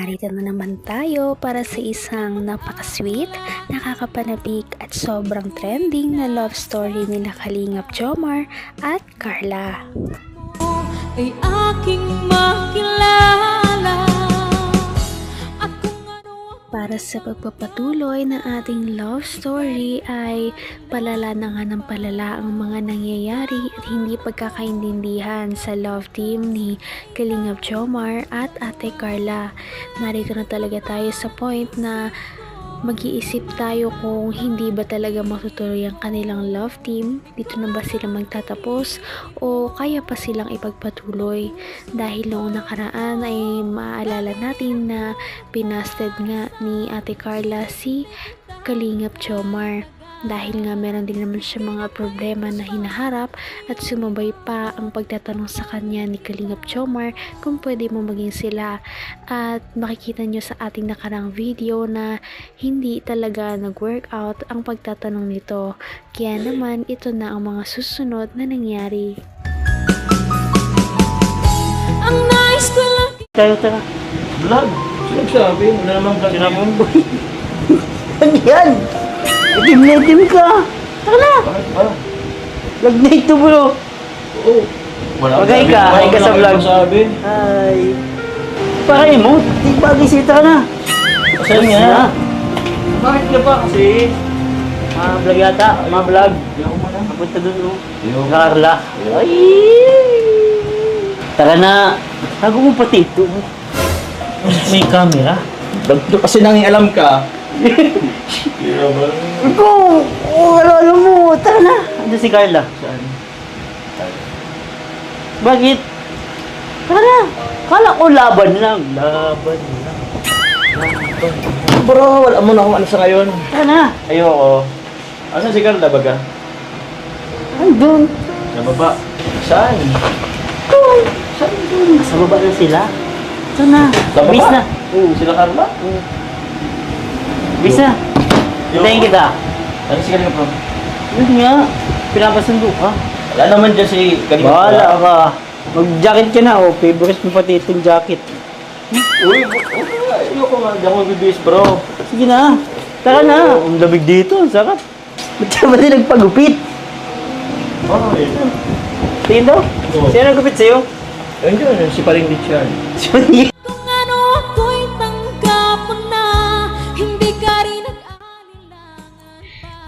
Narito na naman tayo para sa isang napaka-sweet, nakakapanabik at sobrang trending na love story nila Kalingap Jomar at Carla. Ay aking makilala. Para sa pagpapatuloy ng ating love story ay palala na nga ng palala ang mga nangyayari at hindi pagkakaintindihan sa love team ni Kalingap Jomar at Ate Carla. Narito na talaga tayo sa point na mag-iisip tayo kung hindi ba talaga matutuloy ang kanilang love team, dito na ba sila magtatapos o kaya pa silang ipagpatuloy, dahil noong nakaraan ay maaalala natin na pinasted nga ni Ate Carla si Kalingap Jomar. Dahil nga meron din naman siya mga problema na hinaharap at sumabay pa ang pagtatanong sa kanya ni Kalingap Jomar kung pwede mo maging sila, at makikita nyo sa ating nakarang video na hindi talaga nag-workout ang pagtatanong nito. Kaya naman ito na ang mga susunod na nangyari. Ang nice ko lang. Tayo tara. Vlog? Sinasabi? Wala namang vlog Sinamang boy. Ano yan? Itim na itim ka. Tara na. Bakit ba? Vlog na ito bro. Oo. Wala Magay ka, wala ay ka sa namang vlog. sabi. Ay. Para mo. Di ba gisita ka na? Saan nga? Bakit ka pa? Kasi vlog yata. Vlog. Hindi ako muna. Punta dun no. Yo. Carla. Ay. Tara na. Tago mo pati ito. May camera. Kasi nangingalam ka. Ikaw! Alam mo! Tara na! Ano si Carla? Saan? Bakit? Tara na! Kala ko laban lang. Laban lang. Bro, wala mo na akong ano sa ngayon. Tara na! Ayoko. Asan si Carla baga? Andun! Sa baba. Saan? Doon! Saan doon? Sa baba na sila. Ito na! Sa baba? Bis na! Oo, sila Carla? Bis na! Hintayin kita! Ano si Kalinga Pro? Yun nga! Pinapasundo ka. Wala naman dyan si Kalinga Pro. Bahala ka! Mag-jacket ka na oh. Favorite mo pati itong jacket. Uy, ayoko nga. Hindi ako magbibis bro. Sige na! Tara na! Ang lamig dito. Ang sarap. Ba't siya ba din nagpagupit? Oh, yun. Tingin daw? Oo. Sino nagupit sa'yo? Ayun yun, si Paring Richard. Sorry. Kung ano ako'y tanggap mo na, hindi ka rin nag-alala.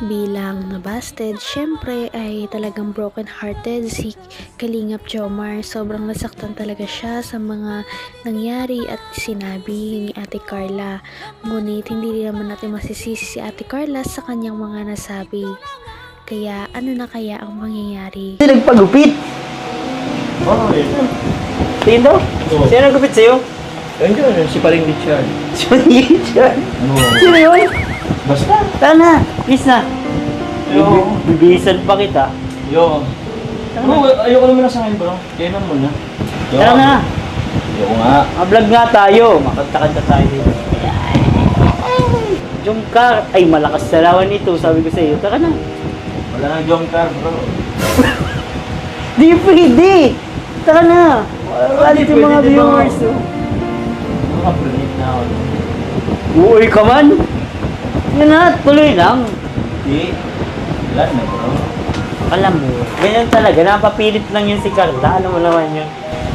Bilang nabasted, syempre ay talagang broken hearted si Kalingap Jomar. Sobrang nasaktan talaga siya sa mga nangyari at sinabi ni Ate Carla. Ngunit hindi naman natin masisisi si Ate Carla sa kanyang mga nasabi. Kaya ano na kaya ang mangyayari? Sino nagpagupit? Oh, yun. Tingin daw? Oo. Sino nagupit sa'yo? Ayun yun, si Paring Richard. Sorry. Ano? Sino yun? Basta. Tara na! Please na! Yo. Bibisan pa kita. Yo. Bro, ayoko naman na sa akin bro. Kaya na muna. Yo. Tara na! Ayoko nga. Vlog nga tayo. Makanta-kanta tayo dito. Jungkar. Ay, malakas sa lawan ito. Sabi ko sa iyo. Tara na. Wala nang jump car bro. Di pwede! Tara na! Wala Di dito mga pwede, di ba? viewers. Oh. Makaprunit na ako. Uy ka man! Yan na, tuloy lang. Di. Wala na bro. Alam mo, ganyan talaga. Napapilit lang yun si Carla. Ano mo naman yun?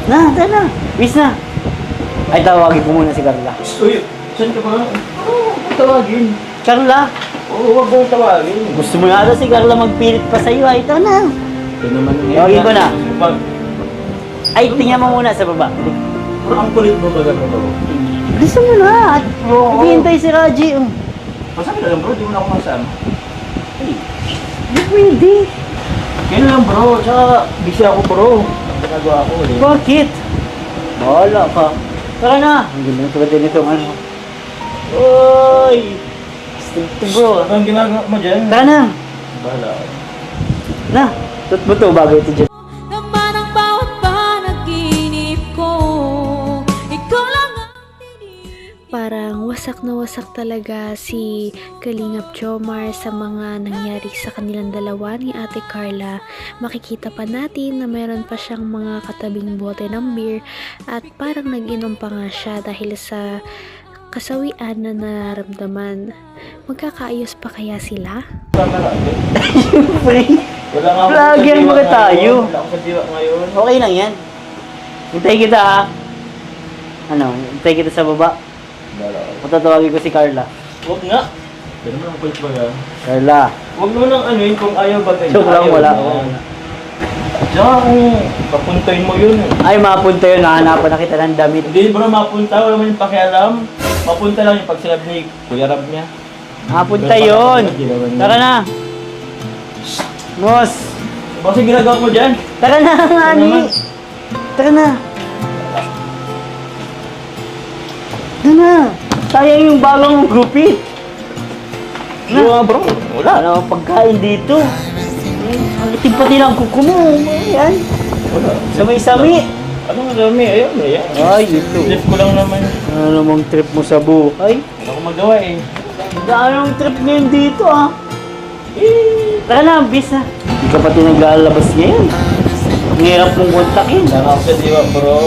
Na, tara na. Bis na. Ay, tawagin ko muna si Carla. Uy, saan ka ba? Oo, tawagin. Carla, Oo, wag mong tawagin. gusto mo yata si Carla magpilit pa sa'yo. Ay, tara na. Ito naman. Tawagin ko na. Pag, Ay, tingnan mo muna sa baba. ang kulit mo ba gano'n bro? Gusto mo na. At Oo. hihintay si Raji. Masabi na lang bro, di mo na ako masama. Di pwede. Kaya lang bro, tsaka busy ako bro. Ang ginagawa ko eh. Bakit? Bahala ka. Tara na. Ang ganda na tulad din itong ano. Uy! Ito bro. Ang ginagawa mo dyan? Tara na. Bahala. Na. Tut mo to bago ito dyan. Naman ang bawat panaginip ko, ikaw lang ang tinip. Parang wasak na wasak talaga si Kalingap Jomar sa mga nangyari sa kanilang dalawa ni Ate Carla. Makikita pa natin na meron pa siyang mga katabing bote ng beer at parang nag-inom pa nga siya dahil sa kasawian na nararamdaman. Magkakaayos pa kaya sila? Siyempre. Wala nga ako Vlogger sa diwa mga tayo. ngayon. Wala ako sa diwa ngayon. Okay lang yan. Hintay kita ha. Ano, hintay kita sa baba. Wala ako. Matatawagin ko si Carla. Huwag nga. Pero naman ang kulit ba yan? Carla. Huwag mo nang ano yun kung ayaw ba kayo. Joke lang, Ayaw, wala. no? Diyan kung papuntayin mo yun. Ay, mapunta yun. Nahanapan na kita ng damit. Hindi bro, mapunta. Wala man yung pakialam. Mapunta lang yung pag sinabi ni Kuya Rab niya. Mapunta yun. Tara na. Mos. Bakit ginagawa mo dyan? Tara na, Ani. Tara na. Tara na. Sayang yung bagong mong gupit. Hindi nga bro. Wala. Wala akong pagkain dito. Ang itim pati lang kuko mo. Ayan. Wala. Sami-sami. Ano nga dami? Ayun, ayan. Ay, ito. Lift ko lang naman. Ano namang trip mo sa buhay? Wala akong magawa eh. Anong trip ngayon dito ah? Tara na, bis na. Hindi ka pati naglalabas ngayon. Ang hirap mong kontakin. Wala ako sa diwa bro.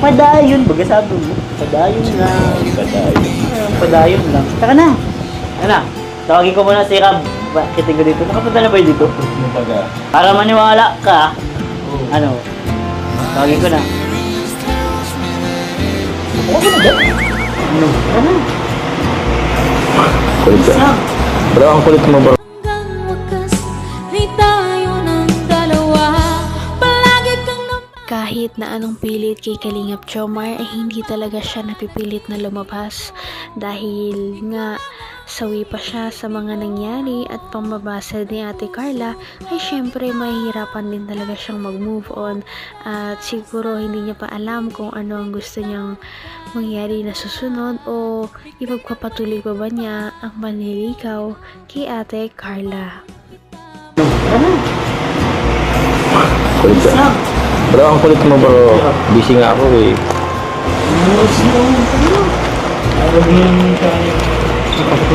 Padayon, baga sabi mo. Padayon lang. Padayon lang. Tara na. Tara na. Tawagin ko muna si Rab. Bakit ko dito? Nakapunta na ba yun dito? Yung baga. Para maniwala ka. Ano? Tawagin ko na. Ano? Tara na. Kulit ka. Bro, ang kulit mo bro. Hanggang wakas ay tayo ng dalawa. Palagi kang Kahit na anong pilit kay Kalingap Jomar ay hindi talaga siya napipilit na lumabas dahil nga sawi pa siya sa mga nangyari at pambabasa ni Ate Carla ay syempre mahihirapan din talaga siyang mag-move on at siguro hindi niya pa alam kung ano ang gusto niyang mangyari na susunod o ipagpapatuloy pa ba niya ang panliligaw kay Ate Carla. Kulit ka. Bro, ang kulit mo bro. Busy nga ako eh.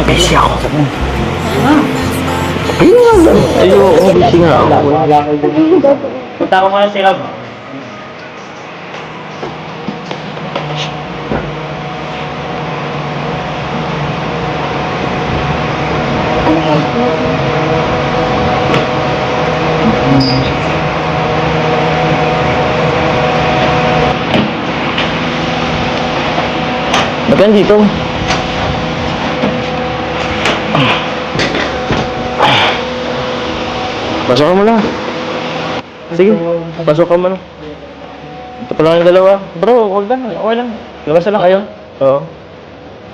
Busy ako. Ayun, busy nga ako. Punta ko muna si Rab. Ba't yan dito? Pasok ka muna. Sige, pasok ka muna. Ito pa lang yung dalawa. Bro, huwag lang. Okay lang. Labas na lang kayo. Oo.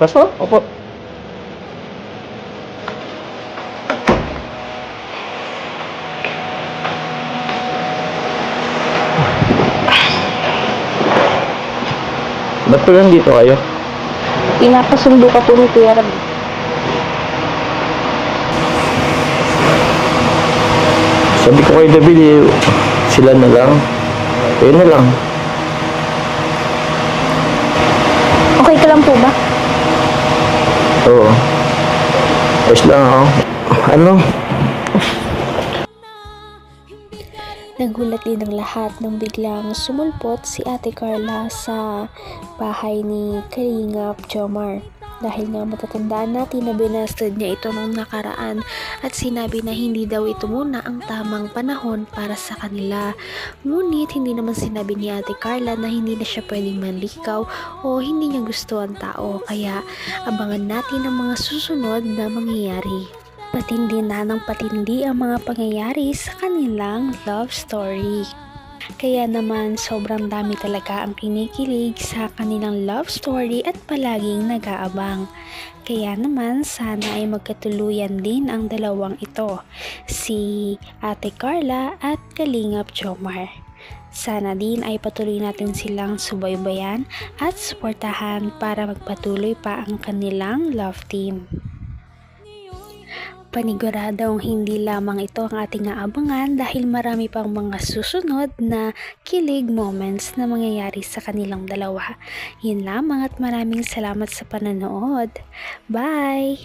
Pasok? Opo. Ba't pa lang dito kayo? Pinapasundo ka po ni Kuya Rab. Sabi ko kay David eh, sila na lang. Kayo na lang. Okay ka lang po ba? Oo. Ayos lang ako. Ano? Nagulat din ang lahat nang biglang sumulpot si Ate Carla sa bahay ni Kalingap Jomar. Dahil nga matatandaan natin na binastad niya ito noong nakaraan at sinabi na hindi daw ito muna ang tamang panahon para sa kanila. Ngunit hindi naman sinabi ni Ate Carla na hindi na siya pwedeng manlikaw o hindi niya gusto ang tao. Kaya abangan natin ang mga susunod na mangyayari. Patindi na ng patindi ang mga pangyayari sa kanilang love story. Kaya naman sobrang dami talaga ang kinikilig sa kanilang love story at palaging nag-aabang. Kaya naman sana ay magkatuluyan din ang dalawang ito, si Ate Carla at Kalingap Jomar. Sana din ay patuloy natin silang subaybayan at suportahan para magpatuloy pa ang kanilang love team. Paniguradong hindi lamang ito ang ating aabangan dahil marami pang mga susunod na kilig moments na mangyayari sa kanilang dalawa. Yun lamang at maraming salamat sa panonood. Bye!